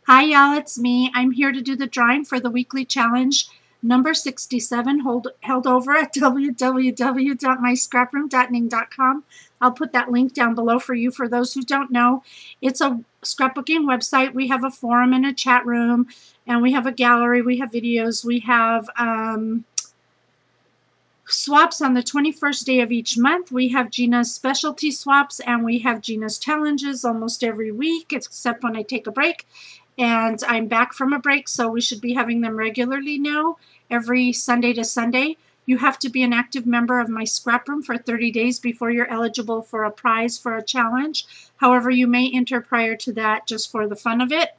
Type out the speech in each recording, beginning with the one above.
Hi y'all, it's me. I'm here to do the drawing for the weekly challenge number 67 held over at www.myscraproom.ning.com. I'll put that link down below for you. For those who don't know, it's a scrapbooking website. We have a forum and a chat room, and we have a gallery, we have videos, we have swaps on the 21st day of each month. We have Gina's specialty swaps, and we have Gina's challenges almost every week, except when I take a break. And I'm back from a break, so we should be having them regularly now, every Sunday to Sunday. You have to be an active member of my scrap room for 30 days before you're eligible for a prize for a challenge. However, you may enter prior to that just for the fun of it.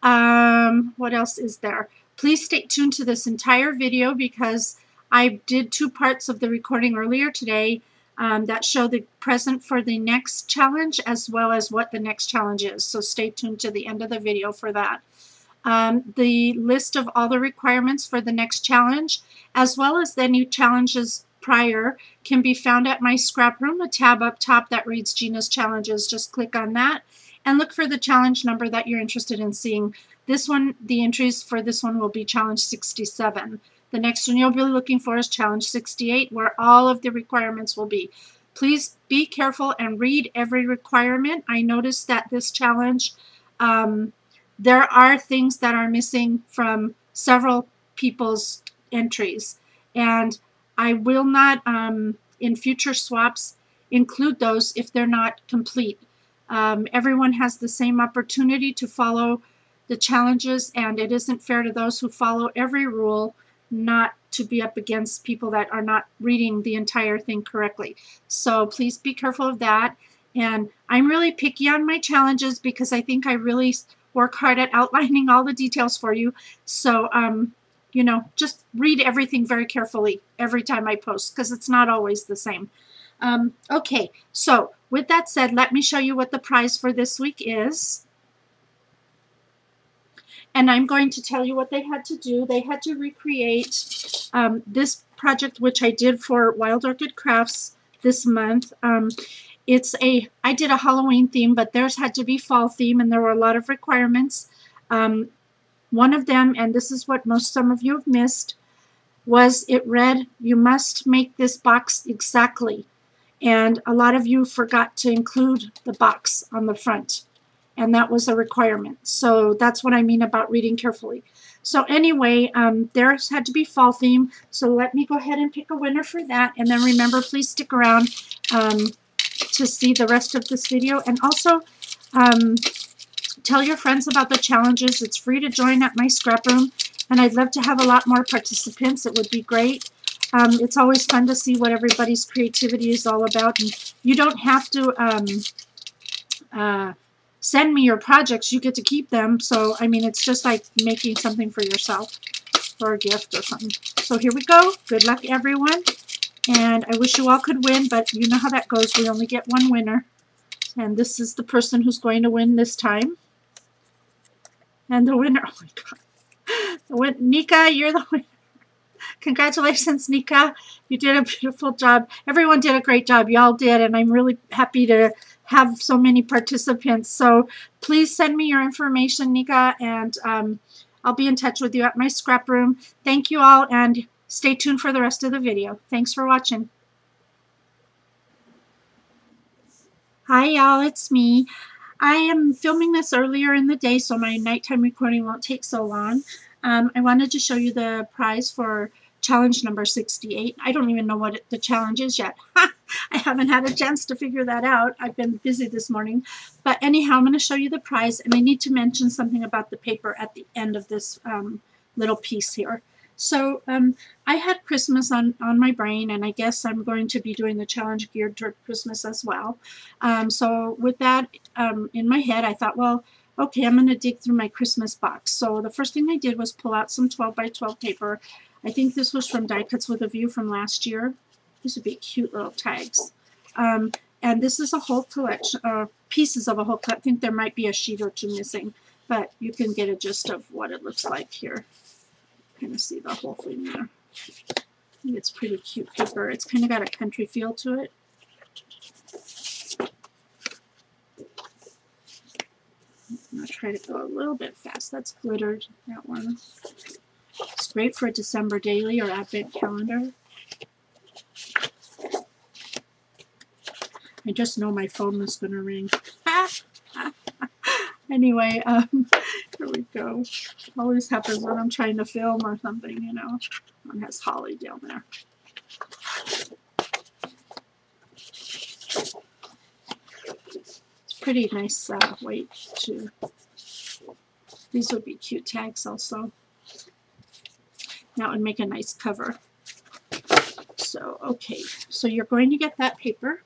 What else is there? Please stay tuned to this entire video because I did 2 parts of the recording earlier today that show the present for the next challenge as well as what the next challenge is. So stay tuned to the end of the video for that. The list of all the requirements for the next challenge as well as any challenges prior can be found at my scrap room, a tab up top that reads Gina's challenges. Just click on that and look for the challenge number that you're interested in seeing. This one, the entries for this one will be challenge 67. The next one you'll be looking for is challenge 68, where all of the requirements will be. Please be careful and read every requirement. I noticed that this challenge, there are things that are missing from several people's entries, and I will not, in future swaps, include those if they're not complete. Everyone has the same opportunity to follow the challenges, and it isn't fair to those who follow every rule not to be up against people that are not reading the entire thing correctly. So please be careful of that. And I'm really picky on my challenges because I think I really work hard at outlining all the details for you. So, you know, just read everything very carefully every time I post because it's not always the same. Okay, so with that said, let me show you what the prize for this week is. And I'm going to tell you what they had to do. They had to recreate this project, which I did for Wild Orchid Crafts this month. I did a Halloween theme, but theirs had to be fall theme, and there were a lot of requirements. One of them, and this is what some of you have missed, was it read, you must make this box exactly. And a lot of you forgot to include the box on the front. And that was a requirement. So that's what I mean about reading carefully. So anyway, theirs had to be fall theme. So let me go ahead and pick a winner for that. And then remember, please stick around to see the rest of this video. And also tell your friends about the challenges. It's free to join at my scrap room. And I'd love to have a lot more participants. It would be great. It's always fun to see what everybody's creativity is all about. And you don't have to send me your projects. You get to keep them. So, I mean, it's just like making something for yourself or a gift or something. So here we go. Good luck, everyone. And I wish you all could win, but you know how that goes. We only get one winner. And this is the person who's going to win this time. And the winner, oh my God. Nika, you're the winner. Congratulations, Nika. You did a beautiful job. Everyone did a great job. Y'all did. And I'm really happy to have so many participants. So please send me your information, Nika, and I'll be in touch with you at my scrap room. Thank you all, and stay tuned for the rest of the video. Thanks for watching. Hi, y'all. It's me. I am filming this earlier in the day, so my nighttime recording won't take so long. I wanted to show you the prize for challenge number 68. I don't even know what the challenge is yet. I haven't had a chance to figure that out. I've been busy this morning. But anyhow, I'm going to show you the prize, and I need to mention something about the paper at the end of this little piece here. So I had Christmas on my brain, and I guess I'm going to be doing the challenge geared toward Christmas as well. So with that in my head, I thought, well, okay, I'm going to dig through my Christmas box. So the first thing I did was pull out some 12 by 12 paper. I think this was from Die Cuts with a View from last year. These would be cute little tags. And this is a whole collection, pieces of a whole collection. I think there might be a sheet or two missing, but you can get a gist of what it looks like here. Kind of see the whole thing there. I think it's pretty cute paper. It's kind of got a country feel to it. I'm not try to go a little bit fast. That's glittered, that one. It's great for a December daily or advent calendar. I just know my phone was going to ring. Anyway, here we go. Always happens when I'm trying to film or something, you know. One has holly down there. It's pretty nice weight too. These would be cute tags also. That would make a nice cover. So, okay. So you're going to get that paper.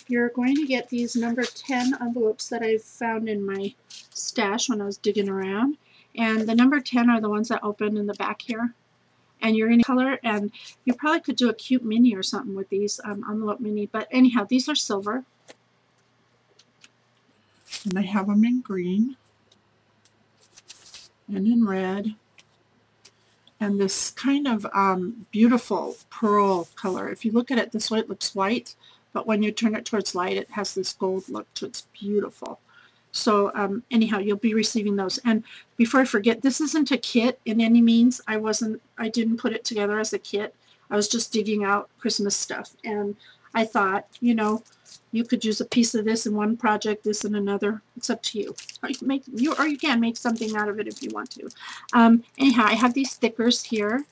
You're going to get these number 10 envelopes that I found in my stash when I was digging around. And the number 10 are the ones that open in the back here. And you're going to color, and you probably could do a cute mini or something with these, envelope mini. But anyhow, these are silver. And I have them in green and in red. And this kind of beautiful pearl color. If you look at it this way, it looks white. But when you turn it towards light, it has this gold look to it. It's beautiful. So anyhow, you'll be receiving those. And before I forget, this isn't a kit in any means. I didn't put it together as a kit. I was just digging out Christmas stuff. And I thought, you know, you could use a piece of this in one project, this in another. It's up to you. Or you can make something out of it if you want to. Anyhow, I have these stickers here.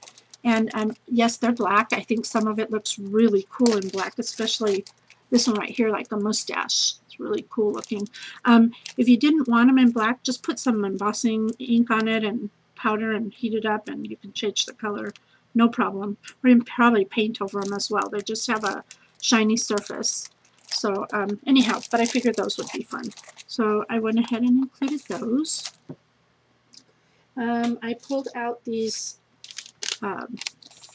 And yes, they're black. I think some of it looks really cool in black, especially this one right here, like a mustache. It's really cool looking. If you didn't want them in black, just put some embossing ink on it and powder and heat it up, and you can change the color. No problem. Or you can probably paint over them as well. They just have a shiny surface. So anyhow, but I figured those would be fun. So I went ahead and included those. I pulled out these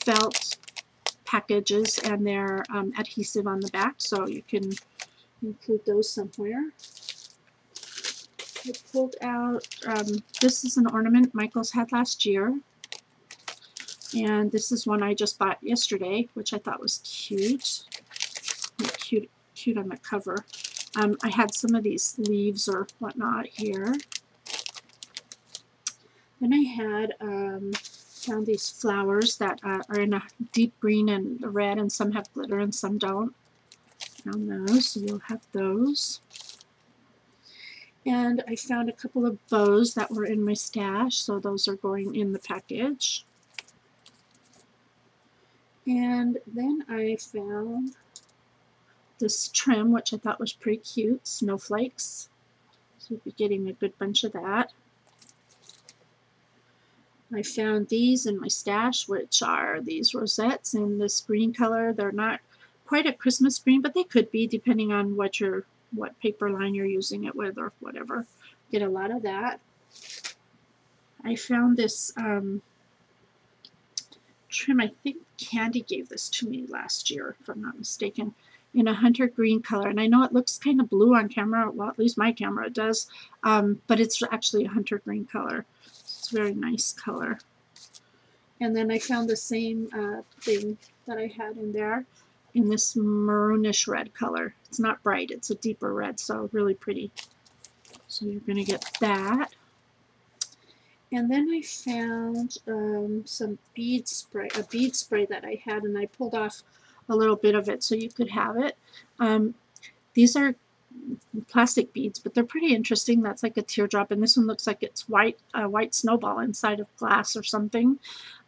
felt packages, and they're adhesive on the back, so you can include those somewhere. I pulled out, this is an ornament Michael's had last year, and this is one I just bought yesterday, which I thought was cute. Cute on the cover. I had some of these leaves or whatnot here. Then I had found these flowers that are in a deep green and red, and some have glitter and some don't. Found those, so you'll have those. And I found a couple of bows that were in my stash, so those are going in the package. And then I found this trim, which I thought was pretty cute, snowflakes. So you'll be getting a good bunch of that. I found these in my stash, which are these rosettes in this green color. They're not quite a Christmas green, but they could be depending on what paper line you're using it with or whatever. Get a lot of that. I found this trim. I think Candy gave this to me last year, if I'm not mistaken, in a hunter green color. And I know it looks kind of blue on camera. Well, at least my camera does. But it's actually a hunter green color. It's a very nice color. And then I found the same thing that I had in there in this maroonish red color. It's not bright. It's a deeper red, so really pretty. So you're going to get that. And then I found some bead spray, a bead spray that I had, and I pulled off a little bit of it so you could have it. These are plastic beads, but they're pretty interesting. That's like a teardrop, and this one looks like it's white, a white snowball inside of glass or something.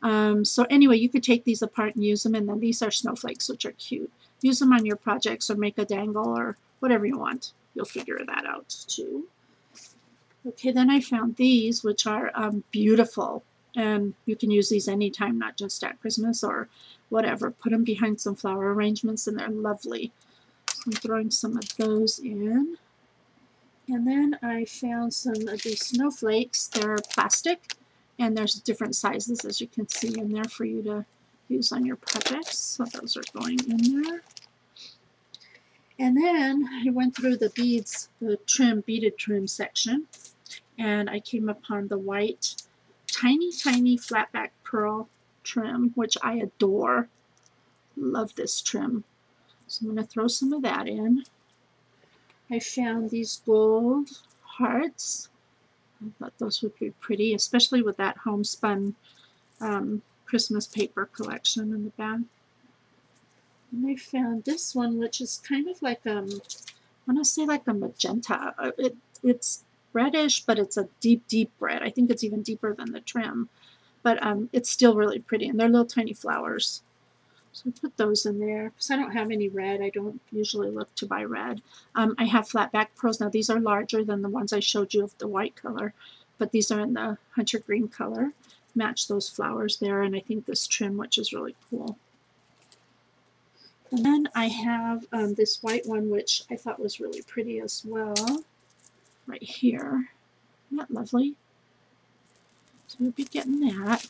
So anyway, you could take these apart and use them, and then these are snowflakes, which are cute. Use them on your projects or make a dangle or whatever you want. You'll figure that out too. Okay, then I found these, which are beautiful, and you can use these anytime, not just at Christmas or whatever. Put them behind some flower arrangements, and they're lovely. So I'm throwing some of those in. And then I found some of these snowflakes. They're plastic, and there's different sizes, as you can see in there, for you to use on your projects. So those are going in there. And then I went through the beads, the beaded trim section, and I came upon the white, tiny flatback pearl trim, which I adore. Love this trim. So I'm going to throw some of that in. I found these gold cards. I thought those would be pretty, especially with that homespun Christmas paper collection in the back. And I found this one, which is kind of like I want to say like a magenta. It's reddish, but it's a deep, deep red. I think it's even deeper than the trim, but it's still really pretty, and they're little tiny flowers. So I put those in there because I don't have any red. I don't usually look to buy red. I have flat back pearls. Now these are larger than the ones I showed you of the white color, but these are in the hunter green color. Match those flowers there, and I think this trim, which is really cool. And then I have this white one, which I thought was really pretty as well, right here. Isn't that lovely? So we'll be getting that.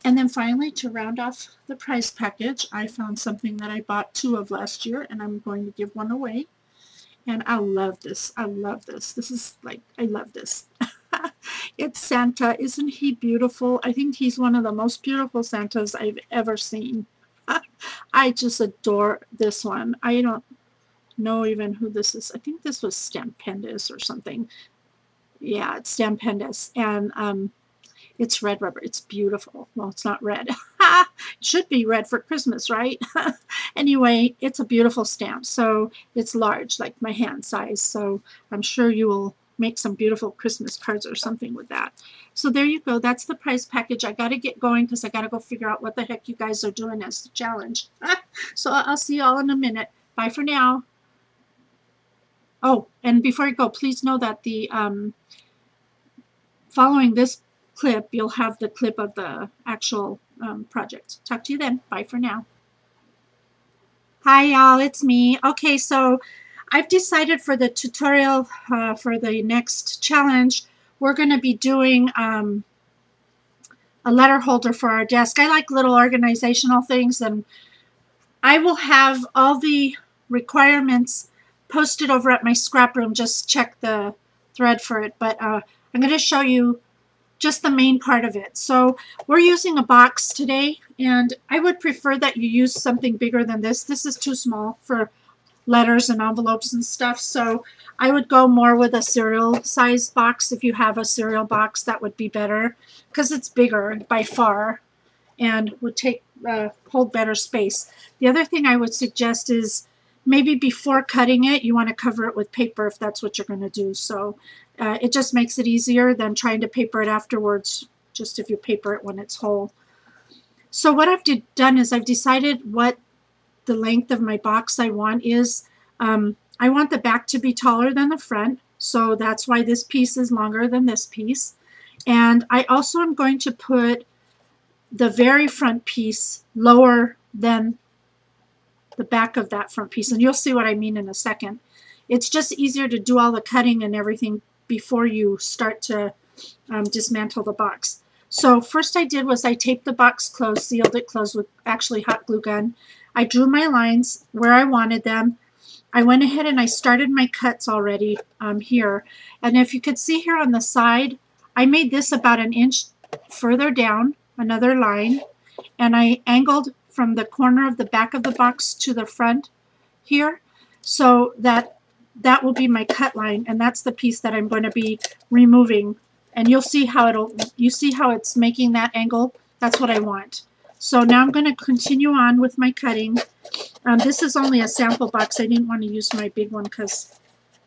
And then finally, to round off the prize package, I found something that I bought 2 of last year, and I'm going to give one away. And I love this. I love this. This is like, I love this. It's Santa. Isn't he beautiful? I think he's one of the most beautiful Santas I've ever seen. I just adore this one. I don't know even who this is. I think this was Stampendous or something. Yeah, it's Stampendous. And it's red rubber. It's beautiful. Well, it's not red. It should be red for Christmas, right? Anyway, it's a beautiful stamp. So it's large, like my hand size. So I'm sure you will make some beautiful Christmas cards or something with that. So there you go. That's the prize package. I got to get going because I got to go figure out what the heck you guys are doing as the challenge. So I'll see you all in a minute. Bye for now. Oh, and before I go, please know that the following this clip, you'll have the clip of the actual project. Talk to you then. Bye for now. Hi, y'all. It's me. Okay, so I've decided for the tutorial for the next challenge, we're going to be doing a letter holder for our desk. I like little organizational things, and I will have all the requirements posted over at my scrap room. Just check the thread for it, but I'm going to show you just the main part of it. So we're using a box today, and I would prefer that you use something bigger than this. This is too small for letters and envelopes and stuff, so I would go more with a cereal size box. If you have a cereal box, that would be better because it's bigger by far and would take hold better space. The other thing I would suggest is maybe before cutting it, you want to cover it with paper if that's what you're going to do. So it just makes it easier than trying to paper it afterwards, just if you paper it when it's whole. So what I've done is I've decided what the length of my box I want is. I want the back to be taller than the front, so that's why this piece is longer than this piece. And I also am going to put the very front piece lower than the back of that front piece, and you'll see what I mean in a second. It's just easier to do all the cutting and everything before you start to dismantle the box. So first I did was I taped the box closed, sealed it closed with actually hot glue gun. I drew my lines where I wanted them. I went ahead and I started my cuts already here. And if you could see here on the side, I made this about 1 inch further down, another line, and I angled from the corner of the back of the box to the front here, so that will be my cut line, and that's the piece that I'm going to be removing. And you'll see how you see how it's making that angle. That's what I want. So now I'm going to continue on with my cutting. This is only a sample box. I didn't want to use my big one because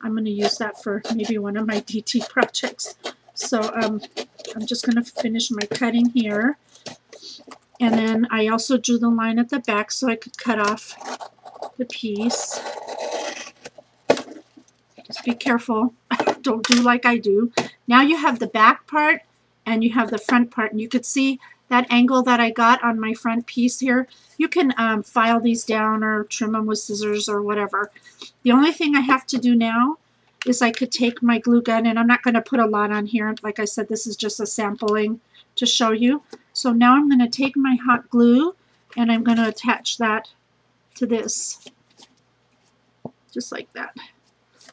I'm going to use that for maybe one of my DT projects. So I'm just going to finish my cutting here. And then I also drew the line at the back so I could cut off the piece. Just be careful. Don't do like I do. Now you have the back part and you have the front part, and you could see that angle that I got on my front piece here. You can file these down or trim them with scissors or whatever. The only thing I have to do now is I could take my glue gun, and I'm not going to put a lot on here. Like I said, this is just a sampling to show you. So now I'm going to take my hot glue and I'm going to attach that to this, just like that.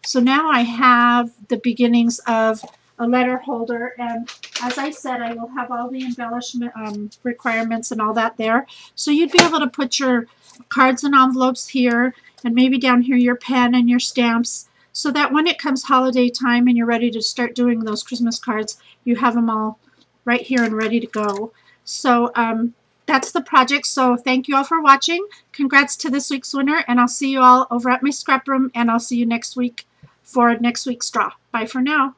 So now I have the beginnings of a letter holder, and as I said, I will have all the embellishment requirements and all that there. So you'd be able to put your cards and envelopes here, and maybe down here your pen and your stamps. so that when it comes holiday time and you're ready to start doing those Christmas cards, you have them all right here and ready to go. So that's the project. So thank you all for watching. Congrats to this week's winner, and I'll see you all over at my scrap room, and I'll see you next week for next week's draw. Bye for now.